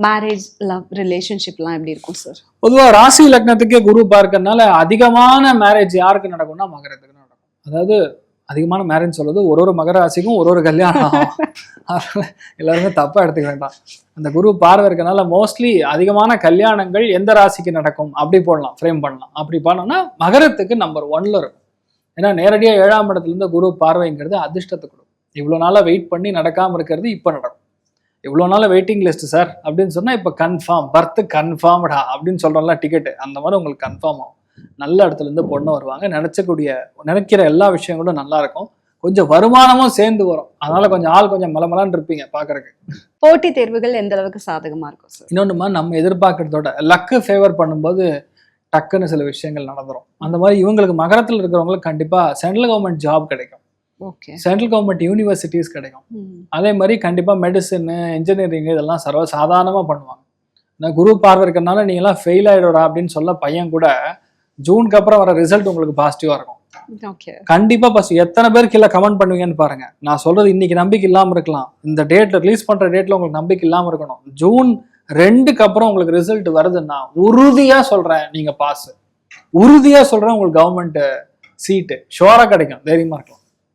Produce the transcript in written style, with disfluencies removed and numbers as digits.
Marriage, love, ரிலேஷன்ஷிப்லாம் எப்படி இருக்கும் sir? பொதுவாக ராசி லக்னத்துக்கே குரு பார்க்கறதுனால அதிகமான மேரேஜ் யாருக்கு நடக்கும்னா மகரத்துக்கு நடக்கும். அதாவது அதிகமான மேரேஜ் சொல்றது ஒரு மகர ராசிக்கும் ஒரு கல்யாணம் எல்லாருமே தப்பா எடுத்துக்க வேண்டாம். அந்த குரு பார்வை இருக்கனால மோஸ்ட்லி அதிகமான கல்யாணங்கள் எந்த ராசிக்கு நடக்கும் அப்படி போடலாம், ஃப்ரேம் பண்ணலாம். அப்படி பண்ணோம்னா மகரத்துக்கு நம்பர் 1ல இருக்கும். ஏன்னா நேரடியாக 7ஆம் இடத்துல இருந்து குரு பார்வைங்கிறது அதிர்ஷ்டத்தை கொடுக்கும். இவ்வளோ நாளாக வெயிட் பண்ணி நடக்காமல் இருக்கிறது இப்போ நடக்கும். இவ்வளோ நாள் வெயிட்டிங் லிஸ்ட் சார் அப்படின்னு சொன்னால் இப்போ கன்ஃபார்ம், பர்த் கன்ஃபார்ம்டா அப்படின்னு சொல்கிறோம்ல, டிக்கெட்டு அந்த மாதிரி உங்களுக்கு கன்ஃபார்ம் ஆகும். நல்ல இடத்துல இருந்து பொண்ணு வருவாங்க. நினைக்கிற எல்லா விஷயங்களும் நல்லா இருக்கும். கொஞ்சம் வருமானமும் சேர்ந்து வரும். அதனால கொஞ்சம் மலமலான்னு இருப்பீங்க பார்க்கறதுக்கு. போட்டி தேர்வுகள் எந்த அளவுக்கு சாதகமாக இருக்கும் சார்? இன்னொன்றுமா நம்ம எதிர்பார்க்கறதோட லக்கு ஃபேவர் பண்ணும்போது டக்குன்னு சில விஷயங்கள் நடந்துடும். அந்த மாதிரி இவங்களுக்கு மகரத்தில் இருக்கிறவங்களுக்கு கண்டிப்பாக சென்ட்ரல் கவர்மெண்ட் ஜாப் கிடைக்கும், சென்ட்ரல் கவர்மெண்ட் யூனிவர்சிட்டிஸ் கிடைக்கும். அதே மாதிரி கண்டிப்பாக மெடிசன், இன்ஜினியரிங் இதெல்லாம் சாதாரணமாக பண்ணுவாங்க. நான் குரு பார்வை இருக்கிறனால நீங்களாம் ஃபெயில் ஆகிடுறா அப்படின்னு சொல்ல பையன் கூட ஜூனுக்கு அப்புறம் வர ரிசல்ட் உங்களுக்கு பாசிட்டிவாக இருக்கும். கண்டிப்பாக ஃபர்ஸ்ட் எத்தனை பேர் கீழே கமெண்ட் பண்ணுவீங்கன்னு பாருங்க. நான் சொல்றது இன்னைக்கு நம்பிக்கை இல்லாமல் இருக்கலாம், இந்த டேட்ல ரிலீஸ் பண்ற டேட்ல உங்களுக்கு நம்பிக்கை இல்லாமல் இருக்கணும். ஜூன் 2க்கு அப்புறம் உங்களுக்கு ரிசல்ட் வருதுன்னா உறுதியா சொல்றேன் நீங்க பாஸ், உறுதியா சொல்றேன் உங்களுக்கு கவர்மெண்ட் சீட்டு ஷோரா கிடைக்கும், தைரியமா இருக்கலாம்.